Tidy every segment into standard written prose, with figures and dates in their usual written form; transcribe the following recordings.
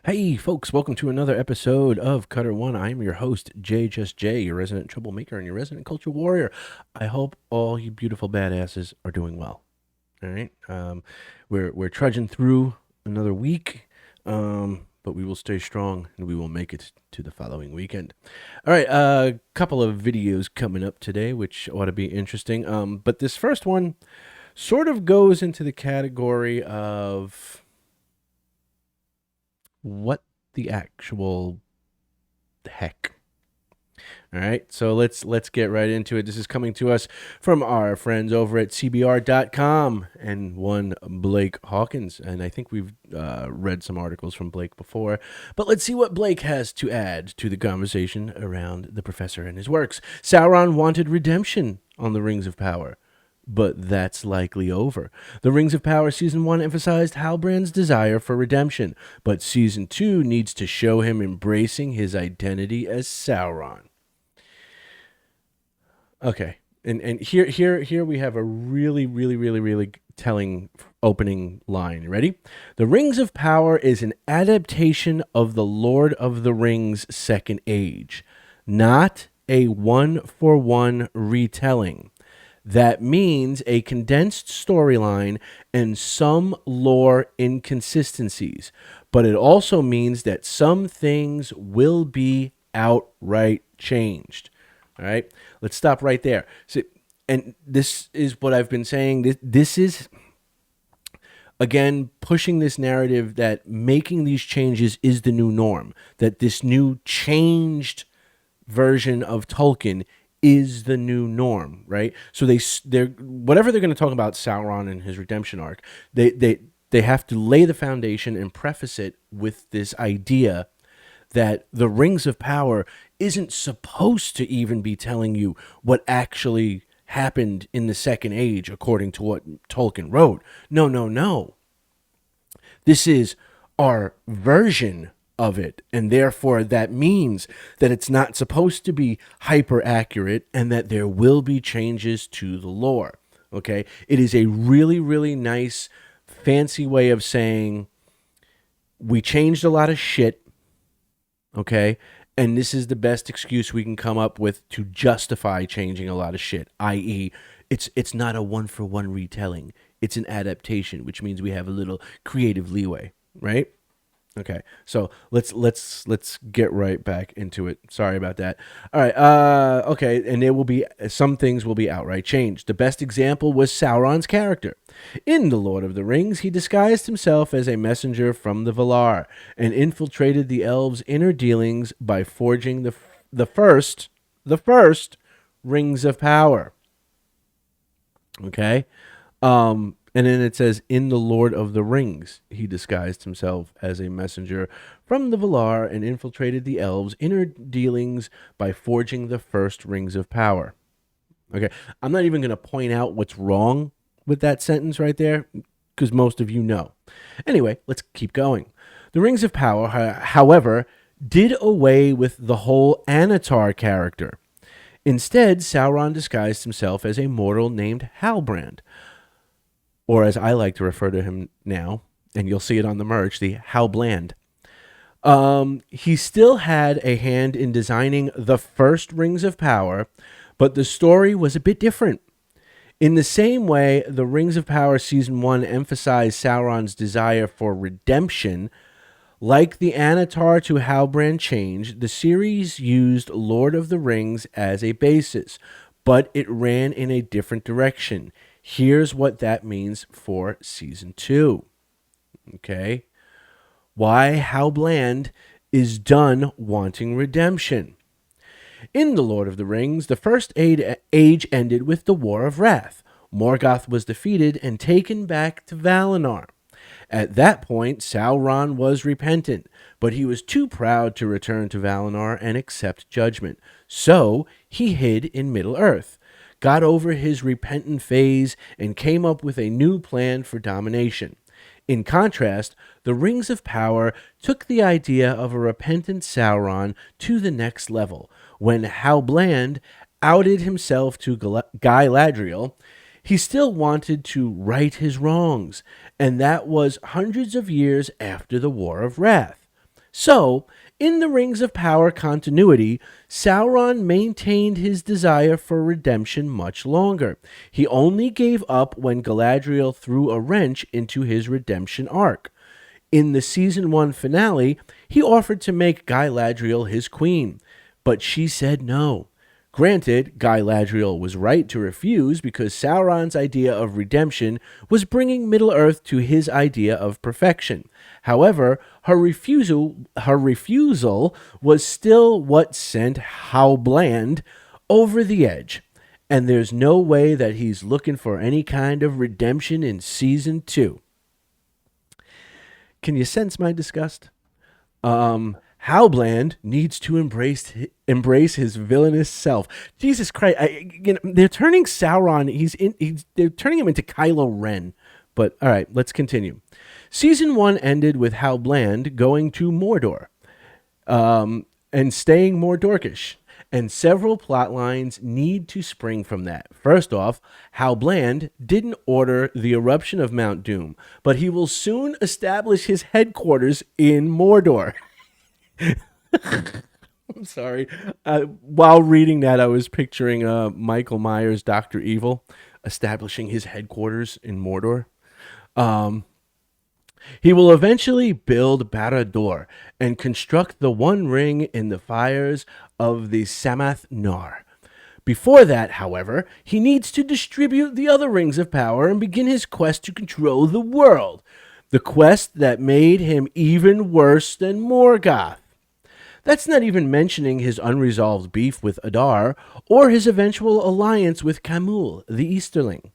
Hey, folks, welcome to another episode of Cutter One. I'm your host, Jay Just Jay, your resident troublemaker and your resident culture warrior. I hope all you beautiful badasses are doing well. All right. We're trudging through another week, but we will stay strong and we will make it to the following weekend. All right. A couple of videos coming up today, which ought to be interesting. But this first one sort of goes into the category of what the actual heck. All right, so let's get right into it. This is coming to us from our friends over at CBR.com and one Blake Hawkins. And I think we've read some articles from Blake before, but let's see what Blake has to add to the conversation around the professor and his works. Sauron wanted redemption on the Rings of Power, but that's likely over. The Rings of Power Season 1 emphasized Halbrand's desire for redemption, but Season 2 needs to show him embracing his identity as Sauron. Okay. And here we have a really telling opening line. Ready? The Rings of Power is an adaptation of the Lord of the Rings Second Age, not a one-for-one retelling. That means a condensed storyline and some lore inconsistencies, but it also means that some things will be outright changed. All right, let's stop right there. So, and this is what I've been saying. This is, again, pushing this narrative that making these changes is the new norm, that this new changed version of Tolkien is the new norm, right? So they're whatever they're going to talk about Sauron and his redemption arc, they have to lay the foundation and preface it with this idea that the Rings of Power isn't supposed to even be telling you what actually happened in the Second Age according to what Tolkien wrote. No. This is our version of it, and therefore that means that it's not supposed to be hyper accurate and that there will be changes to the lore. Okay, it is a really nice fancy way of saying we changed a lot of shit. Okay, and this is the best excuse we can come up with to justify changing a lot of shit, i.e., it's not a one-for-one retelling, it's an adaptation, which means we have a little creative leeway, right? Okay, so let's get right back into it. Sorry about that. All right. Okay, and there will be some things will be outright changed. The best example was Sauron's character. In The Lord of the Rings, he disguised himself as a messenger from the Valar and infiltrated the elves' inner dealings by forging the first rings of power. Okay. And then it says, in The Lord of the Rings, he disguised himself as a messenger from the Valar and infiltrated the elves' inner dealings by forging the first rings of power. Okay, I'm not even going to point out what's wrong with that sentence right there, because most of you know. Anyway, let's keep going. The Rings of Power, however, did away with the whole Anatar character. Instead, Sauron disguised himself as a mortal named Halbrand, or as I like to refer to him now, and you'll see it on the merch, the Halbland. He still had a hand in designing the first Rings of Power, but the story was a bit different. In the same way, the Rings of Power Season 1 emphasized Sauron's desire for redemption, like the Anatar to Halbrand change, the series used Lord of the Rings as a basis, but it ran in a different direction. Here's what that means for Season 2. Okay? Why Halbrand is done wanting redemption. In The Lord of the Rings, the first age ended with the War of Wrath. Morgoth was defeated and taken back to Valinor. At that point, Sauron was repentant, but he was too proud to return to Valinor and accept judgment. So he hid in Middle-earth, got over his repentant phase, and came up with a new plan for domination. In contrast, the Rings of Power took the idea of a repentant Sauron to the next level. When Halbrand outed himself to Galadriel, he still wanted to right his wrongs, and that was hundreds of years after the War of Wrath. So, in the Rings of Power continuity, Sauron maintained his desire for redemption much longer. He only gave up when Galadriel threw a wrench into his redemption arc. In the season 1 finale, he offered to make Galadriel his queen, but she said no. Granted, Galadriel was right to refuse because Sauron's idea of redemption was bringing Middle-earth to his idea of perfection. However, her refusal was still what sent Halbrand over the edge. And there's no way that he's looking for any kind of redemption in season 2. Can you sense my disgust? Halbrand needs to embrace his villainous self. Jesus Christ! They're turning Sauron. They're turning him into Kylo Ren. But all right, let's continue. Season 1 ended with Halbrand going to Mordor, and staying more dorkish. And several plot lines need to spring from that. First off, Halbrand didn't order the eruption of Mount Doom, but he will soon establish his headquarters in Mordor. I'm sorry. While reading that, I was picturing Michael Myers' Dr. Evil establishing his headquarters in Mordor. He will eventually build Barad-dûr and construct the One Ring in the fires of the Samath Nar. Before that, however, he needs to distribute the other rings of power and begin his quest to control the world. The quest that made him even worse than Morgoth. That's not even mentioning his unresolved beef with Adar or his eventual alliance with Khamûl, the Easterling.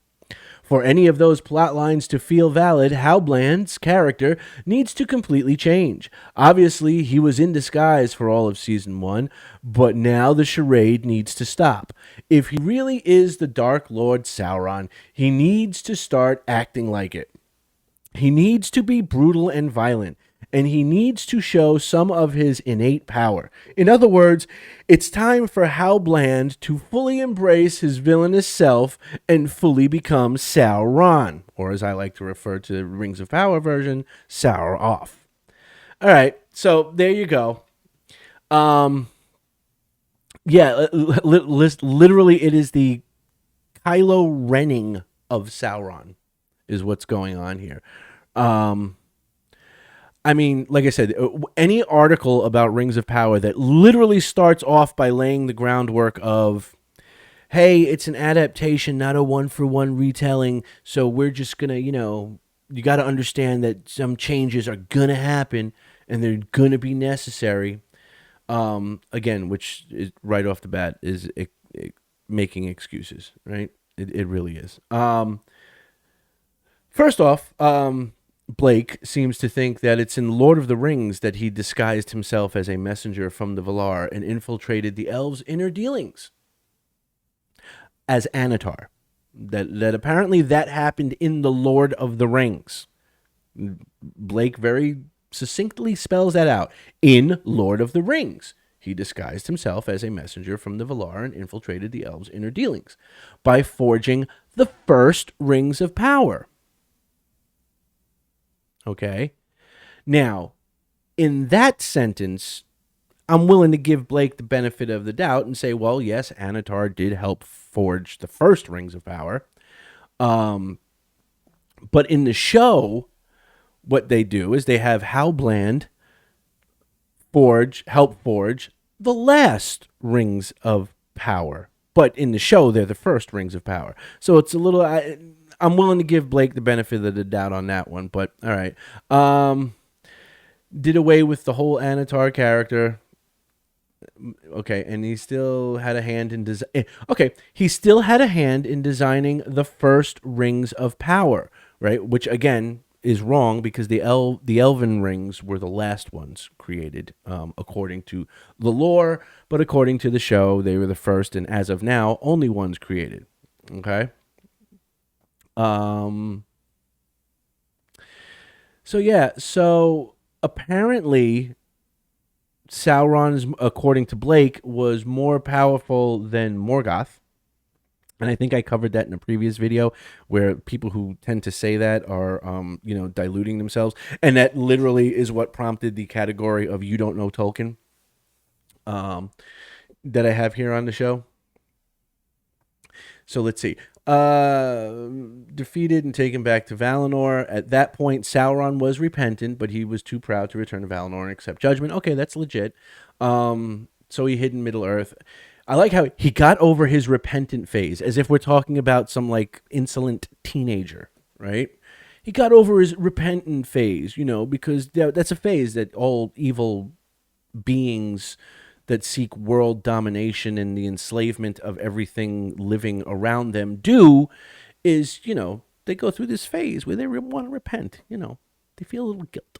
For any of those plot lines to feel valid, Halbrand's character needs to completely change. Obviously, he was in disguise for all of Season 1, but now the charade needs to stop. If he really is the Dark Lord Sauron, he needs to start acting like it. He needs to be brutal and violent, and he needs to show some of his innate power. In other words, it's time for Halbrand to fully embrace his villainous self and fully become Sauron, or as I like to refer to the Rings of Power version, Sauroff. All right, so there you go. Literally, it is the Kylo Renning of Sauron is what's going on here. I mean, like I said, any article about Rings of Power that literally starts off by laying the groundwork of, hey, it's an adaptation, not a one-for-one retelling, so we're just going to, you got to understand that some changes are going to happen, and they're going to be necessary. Again, which is right off the bat is making excuses, right? It really is. First off, Blake seems to think that it's in Lord of the Rings that he disguised himself as a messenger from the Valar and infiltrated the elves' inner dealings as Anatar. That apparently that happened in the Lord of the Rings. Blake very succinctly spells that out. In Lord of the Rings, he disguised himself as a messenger from the Valar and infiltrated the elves' inner dealings by forging the first Rings of Power. Okay. Now, in that sentence, I'm willing to give Blake the benefit of the doubt and say, well, yes, Anatar did help forge the first Rings of Power. But in the what they do is they have Halbrand help forge the last Rings of Power. But in the show, they're the first Rings of Power. So it's a little... I'm willing to give Blake the benefit of the doubt on that one, but all right. Did away with the whole Anatar character. Okay, and he still had a hand in he still had a hand in designing the first Rings of Power, right? Which again is wrong because the elven rings were the last ones created, according to the lore, but according to the show, they were the first, and as of now, only ones created. Okay. So apparently Sauron's, according to Blake, was more powerful than Morgoth. And I think I covered that in a previous video where people who tend to say that are, diluting themselves. And that literally is what prompted the category of you don't know Tolkien um, that I have here on the show. So let's see. Defeated and taken back to Valinor. At that point, Sauron was repentant, but he was too proud to return to Valinor and accept judgment. Okay, that's legit. So he hid in Middle Earth. I like how he got over his repentant phase, as if we're talking about some like insolent teenager, right? He got over his repentant phase, because that's a phase that all evil beings that seek world domination and the enslavement of everything living around them do is, they go through this phase where they want to repent, they feel a little guilt.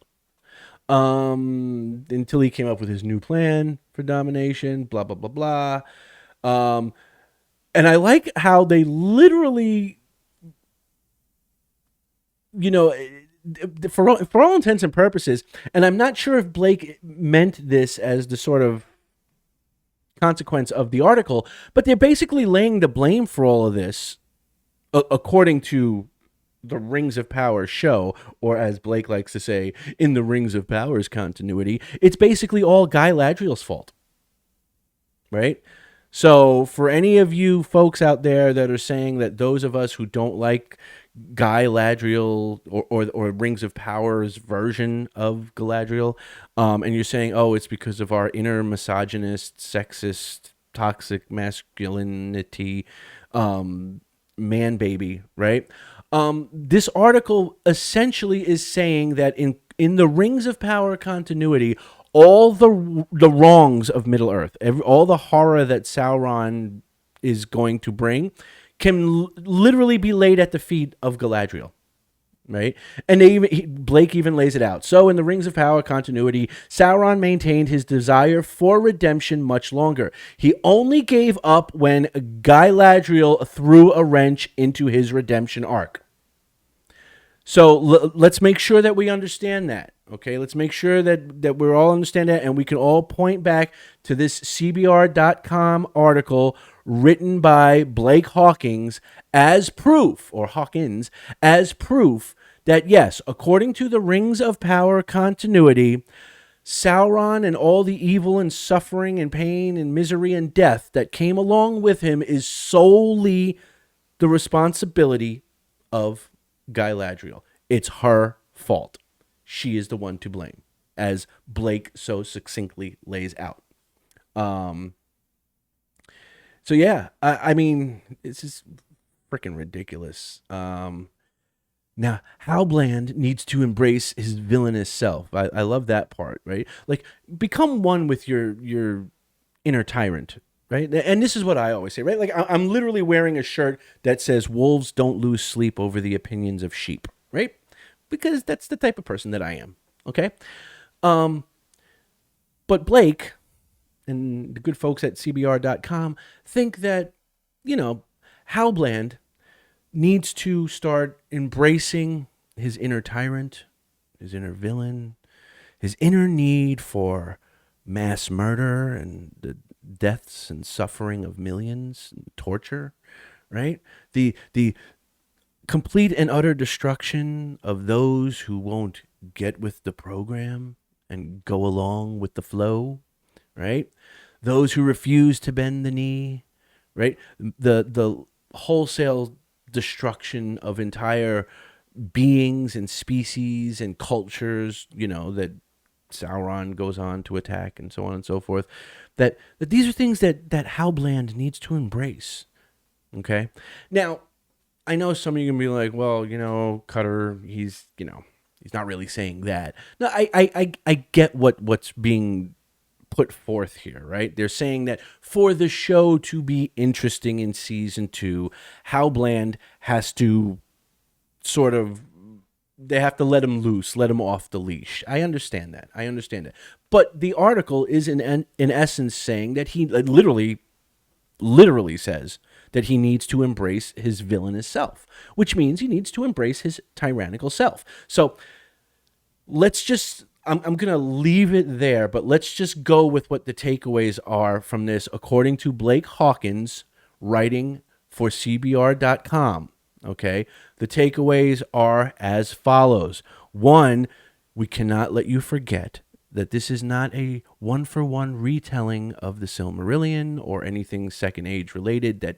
Until he came up with his new plan for domination, blah, blah, blah, blah. And I like how they literally, for all intents and purposes, and I'm not sure if Blake meant this as the sort of consequence of the article, but they're basically laying the blame for all of this, according to the Rings of Power show, or as Blake likes to say, in the Rings of Power's continuity, it's basically all Galadriel's fault, right? So for any of you folks out there that are saying that those of us who don't like Galadriel or Rings of Power's version of Galadriel, and you're saying, oh, it's because of our inner misogynist, sexist, toxic masculinity, man baby, right? This article essentially is saying that in the Rings of Power continuity, all the wrongs of Middle Earth, all the horror that Sauron is going to bring, can literally be laid at the feet of Galadriel, right? And Blake even lays it out. So in the Rings of Power continuity, Sauron maintained his desire for redemption much longer. He only gave up when Galadriel threw a wrench into his redemption arc. So let's make sure that we understand that. Okay, let's make sure that we're all understand that, and we can all point back to this CBR.com article written by Blake Hawkins as proof, or Hawkins, as proof that yes, according to the Rings of Power continuity, Sauron and all the evil and suffering and pain and misery and death that came along with him is solely the responsibility of Galadriel. It's her fault. She is the one to blame, as Blake so succinctly lays out. So yeah, I mean, it's just freaking ridiculous. Now, Halbrand needs to embrace his villainous self. I love that part, right? Like, become one with your inner tyrant, right? And this is what I always say, right? Like, I'm literally wearing a shirt that says, wolves don't lose sleep over the opinions of sheep, right? Because that's the type of person that I am, okay? But Blake and the good folks at CBR.com think that, Halbrand needs to start embracing his inner tyrant, his inner villain, his inner need for mass murder and the deaths and suffering of millions, and torture, right? The complete and utter destruction of those who won't get with the program and go along with the flow, right? Those who refuse to bend the knee, right? The wholesale destruction of entire beings and species and cultures, that Sauron goes on to attack and so on and so forth. That these are things that Halbrand needs to embrace. Okay? Now, I know some of you can be like, well, Cutter, he's not really saying that. No, I get what's being put forth here, right? They're saying that for the show to be interesting in season 2, Halbrand has to they have to let him loose, let him off the leash. I understand that. But the article is in essence saying that he literally says that he needs to embrace his villainous self, which means he needs to embrace his tyrannical self. So let's just, I'm going to leave it there, but let's just go with what the takeaways are from this, according to Blake Hawkins, writing for CBR.com. Okay, the takeaways are as follows. One, we cannot let you forget that this is not a one-for-one retelling of the Silmarillion or anything Second Age related that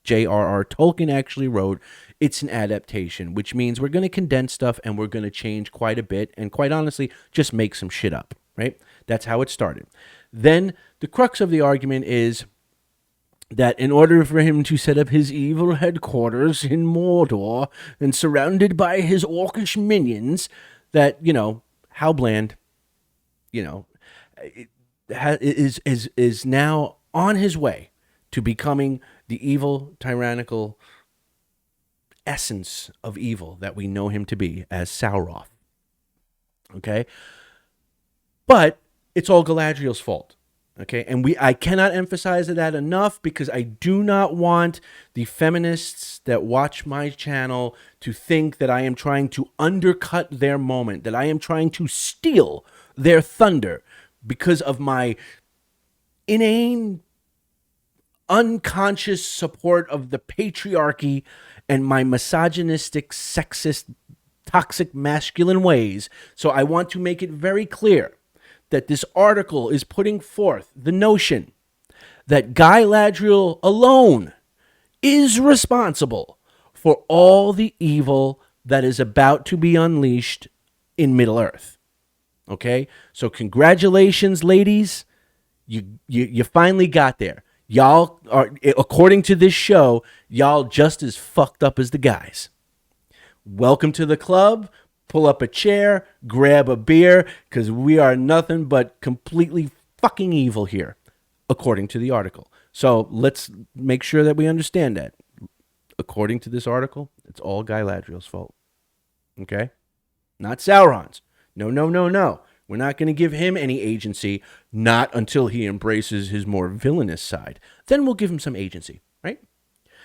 J.R.R. Tolkien actually wrote. It's an adaptation, which means we're going to condense stuff and we're going to change quite a bit and, quite honestly, just make some shit up, right? That's how it started. Then the crux of the argument is that in order for him to set up his evil headquarters in Mordor and surrounded by his orcish minions, that, Halbrand, is now on his way to becoming the evil, tyrannical essence of evil that we know him to be as Sauron. Okay? But it's all Galadriel's fault. Okay? And I cannot emphasize that enough because I do not want the feminists that watch my channel to think that I am trying to undercut their moment, that I am trying to steal their thunder because of my inane, unconscious support of the patriarchy and my misogynistic, sexist, toxic masculine ways. So I want to make it very clear that this article is putting forth the notion that Galadriel alone is responsible for all the evil that is about to be unleashed in Middle-earth. Okay? So congratulations, ladies. You finally got there. Y'all are, according to this show, y'all just as fucked up as the guys. Welcome to the club. Pull up a chair, grab a beer, because we are nothing but completely fucking evil here, according to the article. So let's make sure that we understand that. According to this article, it's all Galadriel's fault. Okay? Not Sauron's. No. We're not going to give him any agency, not until he embraces his more villainous side. Then we'll give him some agency, right?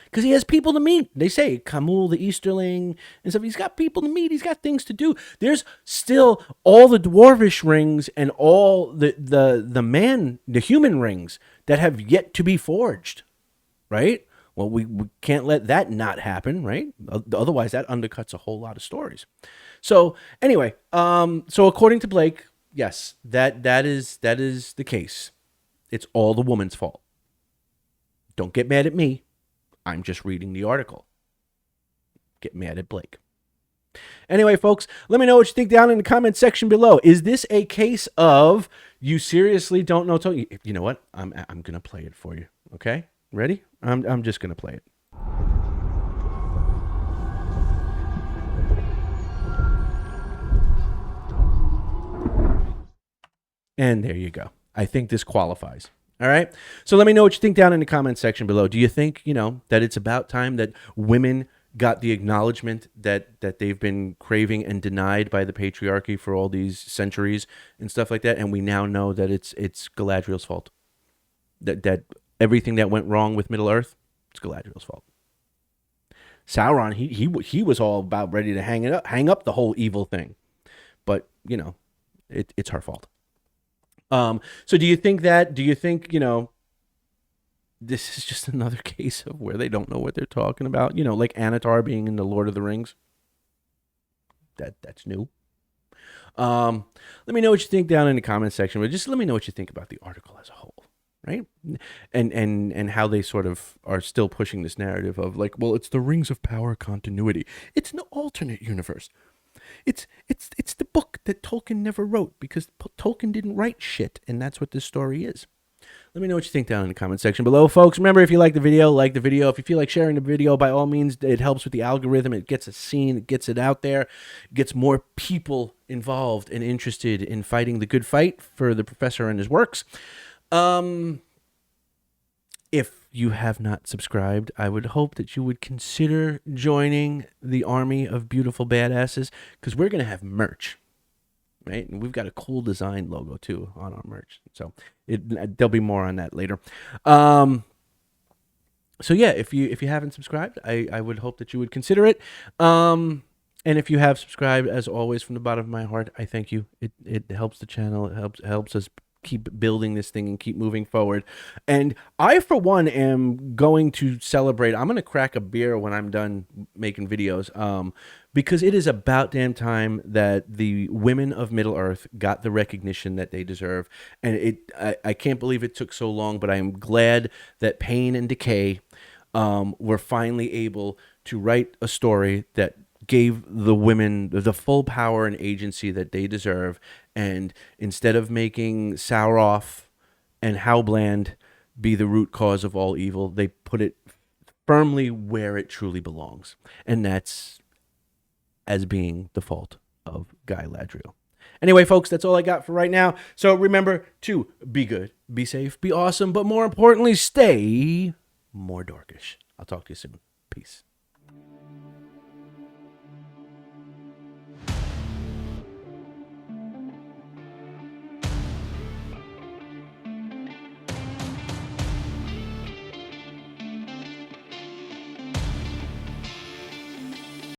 Because he has people to meet. They say Camul, the Easterling, and stuff. He's got people to meet. He's got things to do. There's still all the dwarvish rings and all the human rings that have yet to be forged, right? Well, we can't let that not happen, right? Otherwise, that undercuts a whole lot of stories. So anyway, so according to Blake, yes, that is the case. It's all the woman's fault. Don't get mad at me. I'm just reading the article. Get mad at Blake. Anyway, folks, let me know what you think down in the comment section below. Is this a case of you seriously don't know Tolkien? You know what? I'm gonna play it for you. Okay, ready? I'm just gonna play it. And there you go. I think this qualifies. All right. So let me know what you think down in the comment section below. Do you think, that it's about time that women got the acknowledgement that they've been craving and denied by the patriarchy for all these centuries and stuff like that? And we now know that it's Galadriel's fault. That everything that went wrong with Middle-earth, it's Galadriel's fault. Sauron, he was all about ready to hang up the whole evil thing. But, it's her fault. So do you think, this is just another case of where they don't know what they're talking about? Like Anatar being in the Lord of the Rings. That's new. Let me know what you think down in the comment section, but just let me know what you think about the article as a whole, right? And how they sort of are still pushing this narrative of like, well, it's the Rings of Power continuity. It's an alternate universe. It's the book that Tolkien never wrote because Tolkien didn't write shit, and that's what this story is. Let me know what you think down in the comment section below, folks. Remember, if you like the video, like the video. If you feel like sharing the video, by all means, it helps with the algorithm. It gets it seen, it gets it out there, it gets more people involved and interested in fighting the good fight for the professor and his works. If you have not subscribed, I would hope that you would consider joining the army of beautiful badasses, because we're going to have merch, right? And we've got a cool design logo, too, on our merch. So there'll be more on that later. So, yeah, if you haven't subscribed, I would hope that you would consider it. And if you have subscribed, as always, from the bottom of my heart, I thank you. It helps the channel. It helps us keep building this thing and keep moving forward. And I, for one, am going to celebrate. I'm going to crack a beer when I'm done making videos, because it is about damn time that the women of Middle Earth got the recognition that they deserve. And I can't believe it took so long, but I am glad that Pain and Decay were finally able to write a story that gave the women the full power and agency that they deserve. And instead of making Sauroff and Howbland be the root cause of all evil, they put it firmly where it truly belongs. And that's as being the fault of Galadriel. Anyway, folks, that's all I got for right now. So remember to be good, be safe, be awesome, but more importantly, stay more dorkish. I'll talk to you soon. Peace.